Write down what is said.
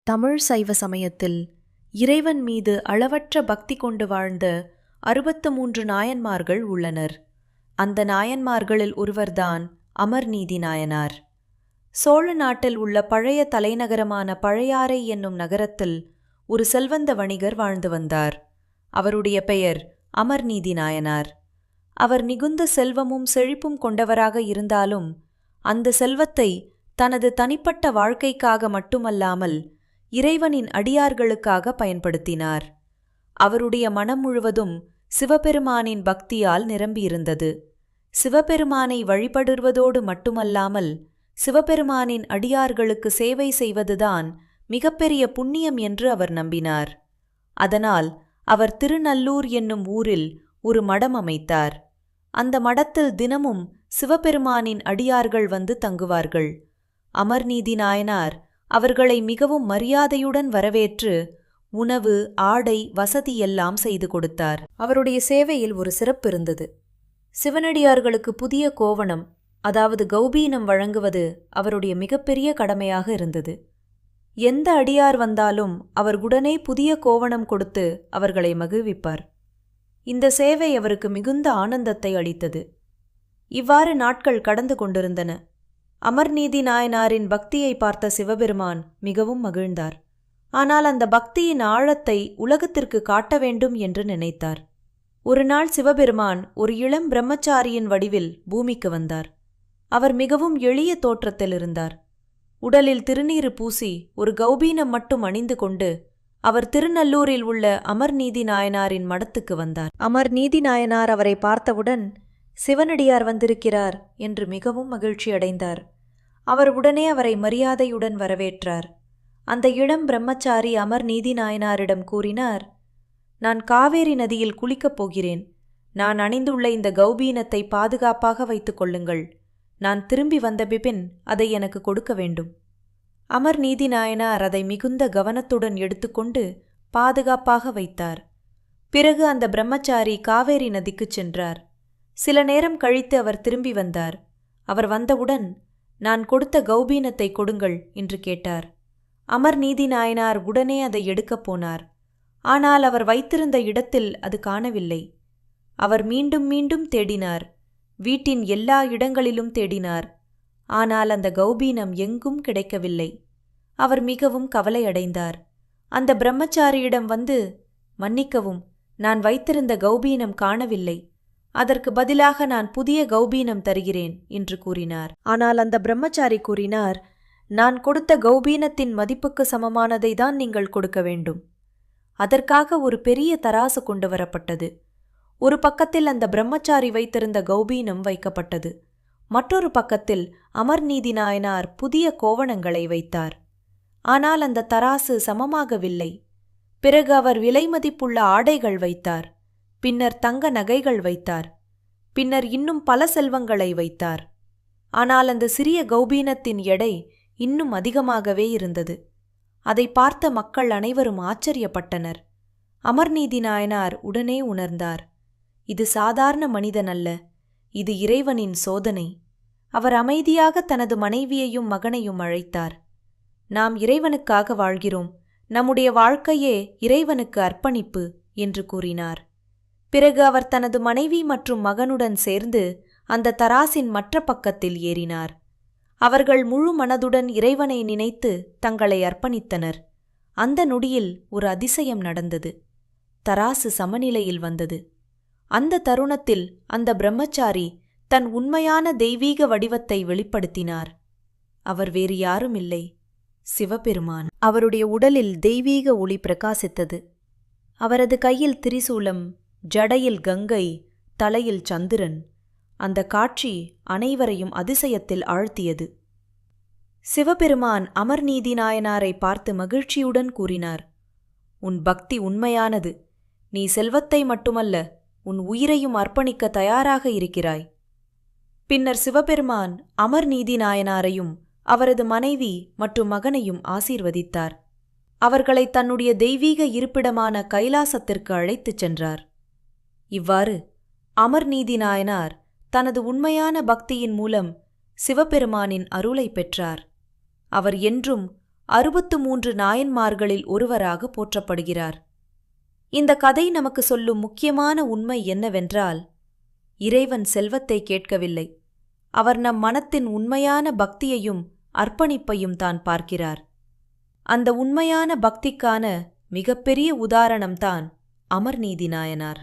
தமிழ் சைவ சமயத்தில் இறைவன் மீது அளவற்ற பக்தி கொண்டு வாழ்ந்த 63 நாயன்மார்கள் உள்ளனர். அந்த நாயன்மார்களில் ஒருவர்தான் அமர்நீதி நாயனார். சோழ நாட்டில் உள்ள பழைய தலைநகரமான பழையாறை என்னும் நகரத்தில் ஒரு செல்வந்த வணிகர் வாழ்ந்து வந்தார். அவருடைய பெயர் அமர்நீதி நாயனார். அவர் மிகுந்த செல்வமும் செழிப்பும் கொண்டவராக இருந்தாலும் அந்த செல்வத்தை தனது தனிப்பட்ட வாழ்க்கைக்காக மட்டுமல்லாமல் இறைவனின் அடியார்களுக்காக பயன்படுத்தினார். அவருடைய மனம் முழுவதும் சிவபெருமானின் பக்தியால் நிரம்பியிருந்தது. சிவபெருமானை வழிபடுவதோடு மட்டுமல்லாமல் சிவபெருமானின் அடியார்களுக்கு சேவை செய்வதுதான் மிகப்பெரிய புண்ணியம் என்று அவர் நம்பினார். அதனால் அவர் திருநல்லூர் என்னும் ஊரில் ஒரு மடம் அமைத்தார். அந்த மடத்தில் தினமும் சிவபெருமானின் அடியார்கள் வந்து தங்குவார்கள். அமர்நீதி நாயனார் அவர்களை மிகவும் மரியாதையுடன் வரவேற்று உணவு, ஆடை, வசதி எல்லாம் செய்து கொடுத்தார். அவருடைய சேவையில் ஒரு சிறப்பு இருந்தது. சிவனடியார்களுக்கு புதிய கோவணம், அதாவது கௌபீனம் வழங்குவது அவருடைய மிகப்பெரிய கடமையாக இருந்தது. எந்த அடியார் வந்தாலும் அவர் உடனே புதிய கோவணம் கொடுத்து அவர்களை மகிழ்விப்பார். இந்த சேவை அவருக்கு மிகுந்த ஆனந்தத்தை அளித்தது. இவ்வாறு நாட்கள் கடந்து கொண்டிருந்தன. அமர்நீதி நாயனாரின் பக்தியை பார்த்த சிவபெருமான் மிகவும் மகிழ்ந்தார். ஆனால் அந்த பக்தியின் ஆழத்தை உலகத்திற்கு காட்ட வேண்டும் என்று நினைத்தார். ஒரு நாள் சிவபெருமான் ஒரு இளம் பிரம்மச்சாரியின் வடிவில் பூமிக்கு வந்தார். அவர் மிகவும் எளிய தோற்றத்தில் இருந்தார். உடலில் திருநீறு பூசி ஒரு கௌபீனம் மட்டும் அணிந்து கொண்டு அவர் திருநல்லூரில் உள்ள அமர்நீதி நாயனாரின் மடத்துக்கு வந்தார். அமர்நீதி நாயனார் அவரை பார்த்தவுடன் சிவனடியார் வந்திருக்கிறார் என்று மிகவும் மகிழ்ச்சி அடைந்தார். அவர் உடனே அவரை மரியாதையுடன் வரவேற்றார். அந்த இளம் பிரம்மச்சாரி அமர்நீதி நாயனாரிடம் கூறினார், நான் காவேரி நதியில் குளிக்கப் போகிறேன். நான் அணிந்துள்ள இந்த கௌபீனத்தை பாதுகாப்பாக வைத்துக் கொள்ளுங்கள். நான் திரும்பி வந்த பிபின் அதை எனக்கு கொடுக்க வேண்டும். அமர்நீதி நாயனார் அதை மிகுந்த கவனத்துடன் எடுத்துக்கொண்டு பாதுகாப்பாக வைத்தார். பிறகு அந்த பிரம்மச்சாரி காவேரி நதிக்குச் சென்றார். சில நேரம் கழித்து அவர் திரும்பி வந்தார். அவர் வந்தவுடன், நான் கொடுத்த கௌபீனத்தை கொடுங்கள் என்று கேட்டார். அமர்நீதி நாயனார் உடனே அதை எடுக்கப் போனார். ஆனால் அவர் வைத்திருந்த இடத்தில் அது காணவில்லை. அவர் மீண்டும் மீண்டும் தேடினார். வீட்டின் எல்லா இடங்களிலும் தேடினார். ஆனால் அந்த கௌபீனம் எங்கும் கிடைக்கவில்லை. அவர் மிகவும் கவலையடைந்தார். அந்த பிரம்மச்சாரியிடம் வந்து, மன்னிக்கவும், நான் வைத்திருந்த கௌபீனம் காணவில்லை. அதற்கு பதிலாக நான் புதிய கௌபீனம் தருகிறேன் என்று கூறினார். ஆனால் அந்த பிரம்மச்சாரி கூறினார், நான் கொடுத்த கௌபீனத்தின் மதிப்புக்கு சமமானதை தான் நீங்கள் கொடுக்க வேண்டும். அதற்காக ஒரு பெரிய தராசு கொண்டு வரப்பட்டது. ஒரு பக்கத்தில் அந்த பிரம்மச்சாரி வைத்திருந்த கௌபீனம் வைக்கப்பட்டது. மற்றொரு பக்கத்தில் அமர்நீதி நாயனார் புதிய கோவணங்களை வைத்தார். ஆனால் அந்த தராசு சமமாகவில்லை. பிறகு அவர் விலை மதிப்புள்ள ஆடைகள் வைத்தார். பின்னர் தங்க நகைகள் வைத்தார். பின்னர் இன்னும் பல செல்வங்களை வைத்தார். ஆனால் அந்த சிறிய கௌபீனத்தின் எடை இன்னும் அதிகமாகவே இருந்தது. அதை பார்த்த மக்கள் அனைவரும் ஆச்சரியப்பட்டனர். அமர்நீதி நாயனார் உடனே உணர்ந்தார், இது சாதாரண மனிதன் அல்ல, இது இறைவனின் சோதனை. அவர் அமைதியாக தனது மனைவியையும் மகனையும் அழைத்தார். நாம் இறைவனுக்காக வாழ்கிறோம், நம்முடைய வாழ்க்கையே இறைவனுக்கு அர்ப்பணிப்பு என்று கூறினார். பிறகு அவர் தனது மனைவி மற்றும் மகனுடன் சேர்ந்து அந்த தராசின் மற்ற பக்கத்தில் ஏறினார். அவர்கள் முழு மனதுடன் இறைவனை நினைத்து தங்களை அர்ப்பணித்தனர். அந்த நொடியில் ஒரு அதிசயம் நடந்தது. தராசு சமநிலையில் வந்தது. அந்த தருணத்தில் அந்த பிரம்மச்சாரி தன் உண்மையான தெய்வீக வடிவத்தை வெளிப்படுத்தினார். அவர் வேறு யாரும் இல்லை, சிவபெருமான். அவருடைய உடலில் தெய்வீக ஒளி பிரகாசித்தது. அவரது கையில் திரிசூலம், ஜடையில் கங்கை, தலையில் சந்திரன். அந்த காட்சி அனைவரையும் அதிசயத்தில் ஆழ்த்தியது. சிவபெருமான் அமர்நீதி நாயனாரை பார்த்து மகிழ்ச்சியுடன் கூறினார், உன் பக்தி உண்மையானது. நீ செல்வத்தை மட்டுமல்ல, உன் உயிரையும் அர்ப்பணிக்க தயாராக இருக்கிறாய். பின்னர் சிவபெருமான் அமர்நீதி நாயனாரையும் அவரது மனைவி மற்றும் மகனையும் ஆசீர்வதித்தார். அவர்களை தன்னுடைய தெய்வீக இருப்பிடமான கைலாசத்திற்கு அழைத்துச் சென்றார். இவ்வாறு அமர்நீதி நாயனார் தனது உண்மையான பக்தியின் மூலம் சிவபெருமானின் அருளை பெற்றார். அவர் என்றும் 63 நாயன்மார்களில் ஒருவராக போற்றப்படுகிறார். இந்த கதை நமக்கு சொல்லும் முக்கியமான உண்மை என்னவென்றால், இறைவன் செல்வத்தை கேட்கவில்லை. அவர் நம் மனத்தின் உண்மையான பக்தியையும் அர்ப்பணிப்பையும் தான் பார்க்கிறார். அந்த உண்மையான பக்திக்கான மிகப்பெரிய உதாரணம்தான் அமர்நீதி நாயனார்.